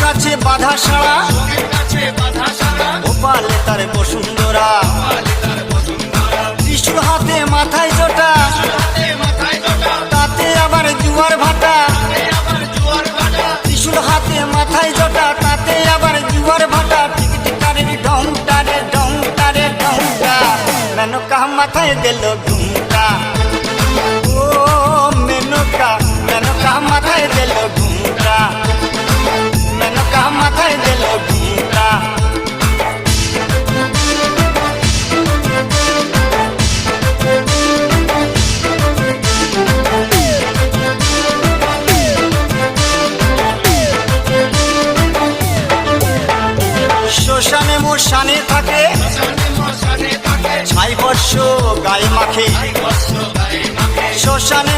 কাছে বাধা সারা গোপালে তার বসুন্ধরা ত্রিশূল হাতে মাথায় জটা তাতে আবার জুয়ার ভাটা ত্রিশূল হাতে মাথায় জটা তাতে আবার জুয়ার ভাটা টিকটিকারের ঢংটা রে ঢংটা রে ঢংটা মেনকা মাথায় দিল ঘুমটা ও মেনকা মেনকা মাথায় দিল ঘুমটা মেনকা মাথায় দিল ঘুমটা শ্মশানে মশানে থাকে ছাই বর্ষ গায়ে মাখে শ্মশানে